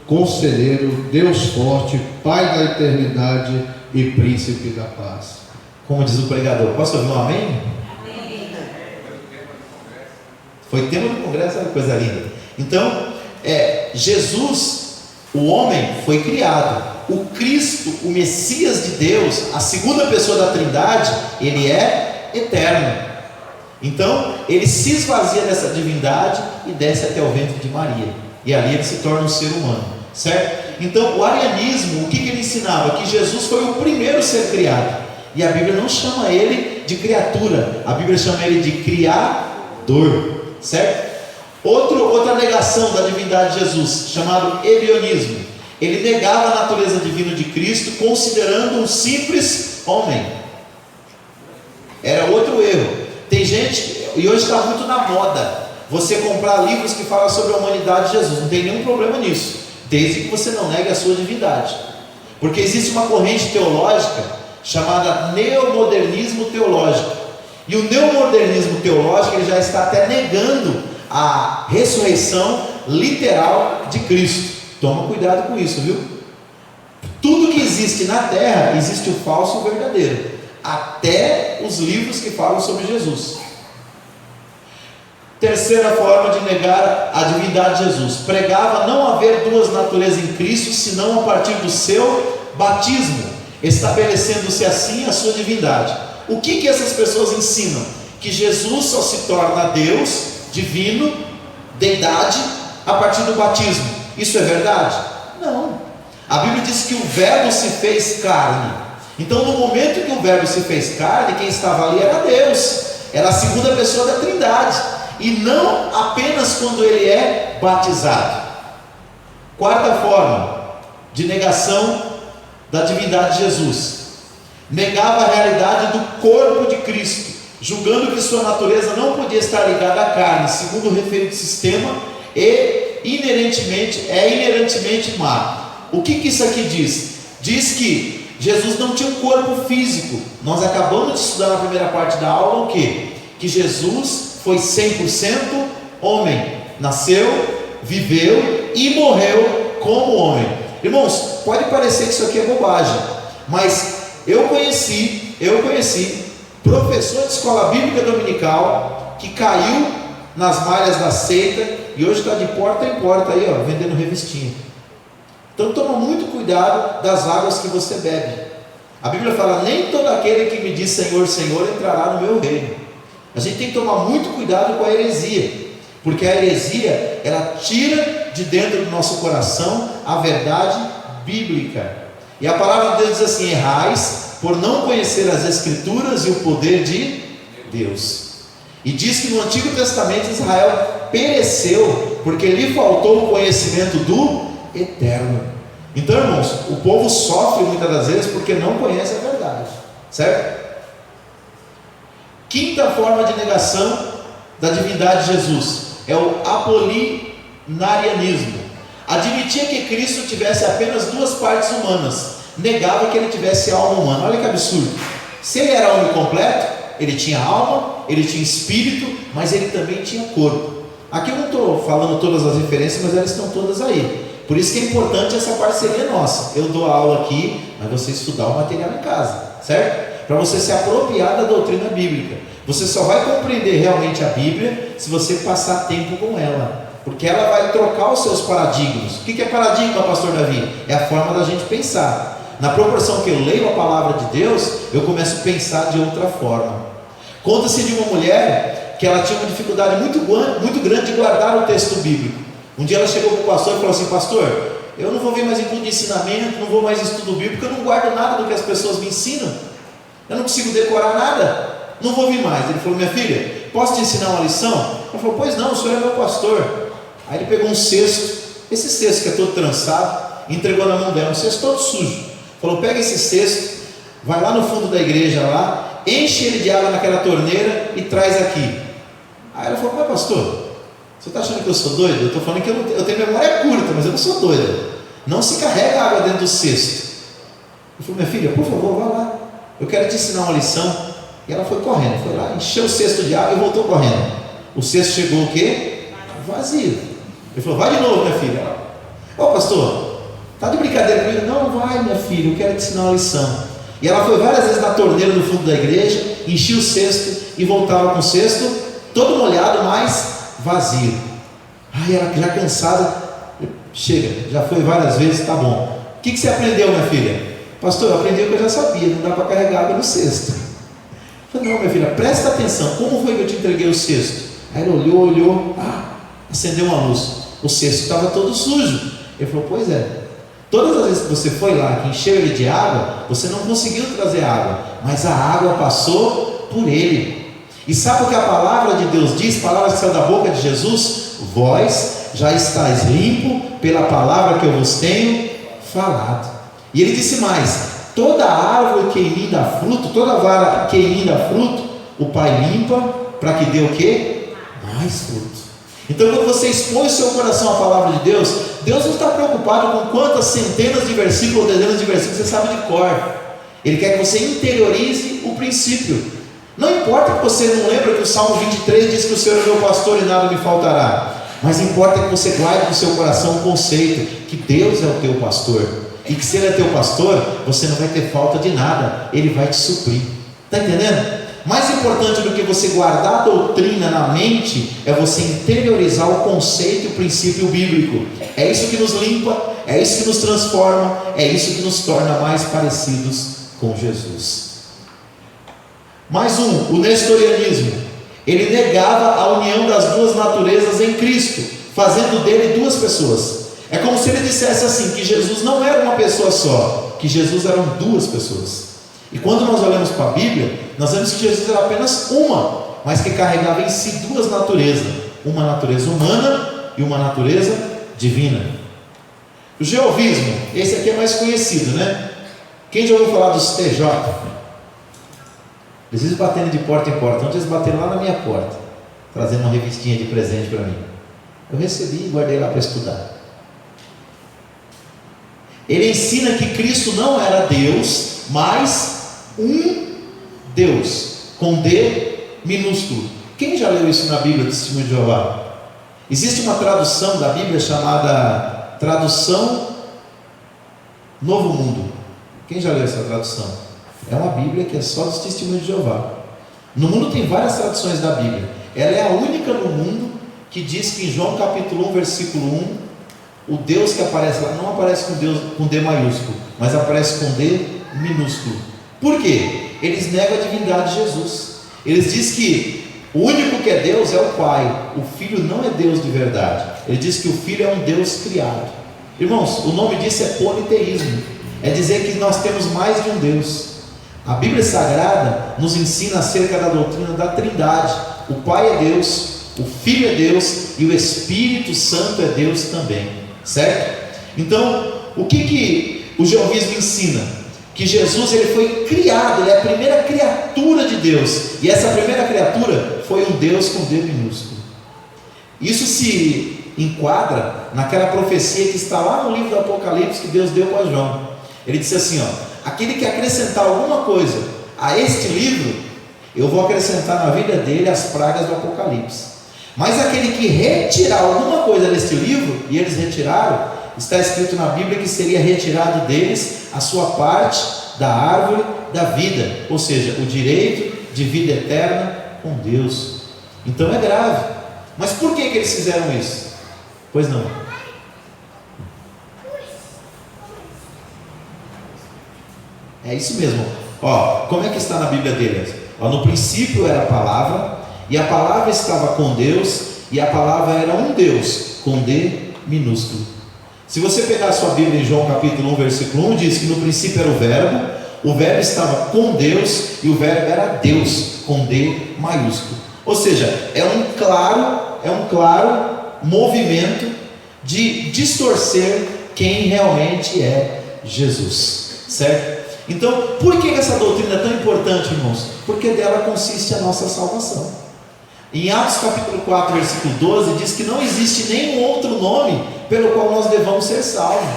Conselheiro, Deus forte, Pai da eternidade e Príncipe da paz. Como diz o pregador, posso ouvir um amém? Amém. Foi tema do congresso, olha que coisa linda. Então, Jesus, o homem, foi criado. O Cristo, o Messias de Deus, a segunda pessoa da Trindade, ele é eterno. Então, ele se esvazia dessa divindade e desce até o ventre de Maria. E ali ele se torna um ser humano, certo? Então, o arianismo, o que ele ensinava? Que Jesus foi o primeiro ser criado. E a Bíblia não chama ele de criatura, a Bíblia chama ele de criador, certo? Outra negação da divindade de Jesus, chamado ebionismo. Ele negava a natureza divina de Cristo, considerando um simples homem. Era outro erro. Tem gente, e hoje está muito na moda, você comprar livros que falam sobre a humanidade de Jesus. Não tem nenhum problema nisso, desde que você não negue a sua divindade. Porque existe uma corrente teológica chamada neomodernismo teológico. E o neomodernismo teológico, ele já está até negando a ressurreição literal de Cristo. Toma cuidado com isso, viu? Tudo que existe na terra, existe o falso e o verdadeiro, até os livros que falam sobre Jesus. Terceira forma de negar a divindade de Jesus: pregava não haver duas naturezas em Cristo, senão a partir do seu batismo, estabelecendo-se assim a sua divindade. O que essas pessoas ensinam? Que Jesus só se torna Deus, divino, deidade, a partir do batismo. Isso é verdade? Não. A Bíblia diz que o Verbo se fez carne. Então, no momento que o Verbo se fez carne, quem estava ali era Deus, era a segunda pessoa da Trindade, e não apenas quando ele é batizado. Quarta forma de negação da divindade de Jesus: negava a realidade do corpo de Cristo, julgando que sua natureza não podia estar ligada à carne, segundo o referido sistema, e inerentemente má. O que isso aqui diz? Diz que Jesus não tinha um corpo físico. Nós acabamos de estudar na primeira parte da aula o quê? Que Jesus foi 100% homem, nasceu, viveu e morreu como homem. Irmãos, pode parecer que isso aqui é bobagem, mas eu conheci professor de escola bíblica dominical que caiu nas malhas da seita e hoje está de porta em porta aí, ó, vendendo revistinha. Então toma muito cuidado das águas que você bebe. A Bíblia fala: nem todo aquele que me diz Senhor, Senhor entrará no meu reino. A gente tem que tomar muito cuidado com a heresia, porque a heresia, ela tira de dentro do nosso coração a verdade bíblica. E a palavra de Deus diz assim: errais por não conhecer as Escrituras e o poder de Deus. E diz que no Antigo Testamento Israel pereceu porque lhe faltou o conhecimento do eterno. Então, irmãos, o povo sofre muitas das vezes porque não conhece a verdade, certo? Quinta forma de negação da divindade de Jesus é o apolinarianismo. Admitia que Cristo tivesse apenas duas partes humanas, negava que ele tivesse alma humana. Olha que absurdo. Se ele era homem completo, ele tinha alma, ele tinha espírito, mas ele também tinha corpo. Aqui eu não estou falando todas as referências, mas elas estão todas aí. Por isso que é importante essa parceria nossa. Eu dou aula aqui, mas você estudar o material em casa, certo? Para você se apropriar da doutrina bíblica. Você só vai compreender realmente a Bíblia se você passar tempo com ela, porque ela vai trocar os seus paradigmas. O que é paradigma, pastor Davi? É a forma da gente pensar. Na proporção que eu leio a palavra de Deus, eu começo a pensar de outra forma. Conta-se de uma mulher que ela tinha uma dificuldade muito grande de guardar o texto bíblico. Um dia ela chegou para o pastor e falou assim: pastor, eu não vou vir mais em culto de ensinamento, não vou mais em estudo bíblico, porque eu não guardo nada do que as pessoas me ensinam, eu não consigo decorar nada, não vou vir mais. Ele falou: minha filha, posso te ensinar uma lição? Ela falou: pois não, o senhor é meu pastor. Aí ele pegou um cesto, esse cesto que é todo trançado, entregou na mão dela, um cesto todo sujo. Falou: pega esse cesto, vai lá no fundo da igreja lá, enche ele de água naquela torneira e traz aqui. Aí ela falou: mas pastor, você está achando que eu sou doido? Eu estou falando que eu tenho memória curta, mas eu não sou doido. Não se carrega água dentro do cesto. Ele falou: minha filha, por favor, vá lá, eu quero te ensinar uma lição. E ela foi correndo, foi lá, encheu o cesto de água e voltou correndo. O cesto chegou o quê? Vazio. Ele falou: vai de novo, minha filha. Ô pastor, tá de brincadeira comigo? Não, vai minha filha, eu quero te ensinar uma lição. E ela foi várias vezes na torneira no fundo da igreja, enchia o cesto e voltava com o cesto todo molhado, mas vazio. Aí ela já cansada, chega, já foi várias vezes, tá bom. O que você aprendeu, minha filha? Pastor, eu aprendi o que eu já sabia, não dá para carregar água no cesto. Eu falei, não, minha filha, presta atenção, como foi que eu te entreguei o cesto? Aí ela olhou, acendeu uma luz, o cesto estava todo sujo. Ele falou, pois é, todas as vezes que você foi lá, que encheu ele de água, você não conseguiu trazer água, mas a água passou por ele. E sabe o que a palavra de Deus diz? Palavra que saiu da boca de Jesus: vós já estáis limpo pela palavra que eu vos tenho falado. E ele disse mais: toda árvore que em mim dá fruto, toda vara que em mim dá fruto, o Pai limpa, para que dê o quê? Mais fruto. Então, quando você expõe o seu coração à palavra de Deus, Deus não está preocupado com quantas centenas de versículos ou dezenas de versículos você sabe de cor. Ele quer que você interiorize o princípio. Não importa que você não lembre que o Salmo 23 diz que o Senhor é meu pastor e nada me faltará, mas importa que você guarde no seu coração o conceito que Deus é o teu pastor, e que se Ele é teu pastor, você não vai ter falta de nada, Ele vai te suprir. Está entendendo? Mais importante do que você guardar a doutrina na mente é você interiorizar o conceito e o princípio bíblico. É isso que nos limpa, é isso que nos transforma, é isso que nos torna mais parecidos com Jesus. Mais um, o nestorianismo. Ele negava a união das duas naturezas em Cristo, fazendo dele duas pessoas. É como se ele dissesse assim, que Jesus não era uma pessoa só, que Jesus eram duas pessoas. E quando nós olhamos para a Bíblia, nós vemos que Jesus era apenas uma, mas que carregava em si duas naturezas, uma natureza humana e uma natureza divina. O jeovismo, esse aqui é mais conhecido, né? Quem já ouviu falar dos TJ? Eles vivem batendo de porta em porta. Ontem eles bateram lá na minha porta, trazendo uma revistinha de presente para mim. Eu recebi e guardei lá para estudar. Ele ensina que Cristo não era Deus, mas um Deus, com D minúsculo. Quem já leu isso na Bíblia, Testemunho de Jeová? Existe uma tradução da Bíblia chamada Tradução Novo Mundo. Quem já leu essa tradução? É uma Bíblia que é só dos Testemunhos de Jeová. No mundo tem várias traduções da Bíblia. Ela é a única no mundo que diz que em João capítulo 1, versículo 1, o Deus que aparece lá não aparece com D maiúsculo, mas aparece com D minúsculo. Por quê? Eles negam a divindade de Jesus. Eles dizem que o único que é Deus é o Pai. O Filho não é Deus de verdade. Ele diz que o Filho é um Deus criado. Irmãos, o nome disso é politeísmo. É dizer que nós temos mais de um Deus. A Bíblia Sagrada nos ensina acerca da doutrina da Trindade. O Pai é Deus, o Filho é Deus e o Espírito Santo é Deus também, certo? Então, o que o jeovismo ensina? Que Jesus ele foi criado, ele é a primeira criatura de Deus, e essa primeira criatura foi um Deus com D minúsculo. Isso se enquadra naquela profecia que está lá no livro do Apocalipse que Deus deu para João. Ele disse assim, aquele que acrescentar alguma coisa a este livro, eu vou acrescentar na vida dele as pragas do Apocalipse. Mas aquele que retirar alguma coisa deste livro, e eles retiraram, está escrito na Bíblia que seria retirado deles a sua parte da árvore da vida, ou seja, o direito de vida eterna com Deus. Então é grave. Mas por que eles fizeram isso? Pois não. É isso mesmo. Como é que está na Bíblia deles? No princípio era a palavra, e a palavra estava com Deus, e a palavra era um Deus, com D minúsculo. Se você pegar a sua Bíblia em João capítulo 1, versículo 1, diz que no princípio era o verbo estava com Deus, e o verbo era Deus, com D maiúsculo. Ou seja, é um claro movimento de distorcer quem realmente é Jesus, certo? Então, por que essa doutrina é tão importante, irmãos? Porque dela consiste a nossa salvação. Em Atos capítulo 4, versículo 12, diz que não existe nenhum outro nome pelo qual nós devamos ser salvos.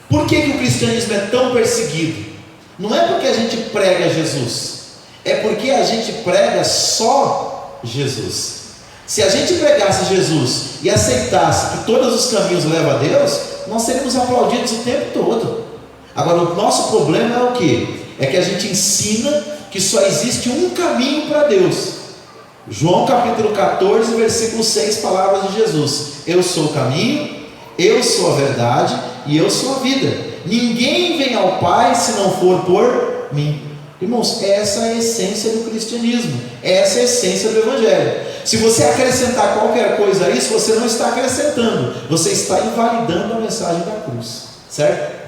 Por que o cristianismo é tão perseguido? Não é porque a gente prega Jesus, é porque a gente prega só Jesus. Se a gente pregasse Jesus e aceitasse que todos os caminhos levam a Deus, nós seríamos aplaudidos o tempo todo. Agora, o nosso problema é o quê? É que a gente ensina que só existe um caminho para Deus. João capítulo 14, versículo 6, palavras de Jesus: eu sou o caminho, eu sou a verdade e eu sou a vida. Ninguém vem ao Pai se não for por mim. Irmãos, essa é a essência do cristianismo, essa é a essência do Evangelho. Se você acrescentar qualquer coisa a isso, você não está acrescentando, você está invalidando a mensagem da cruz, certo?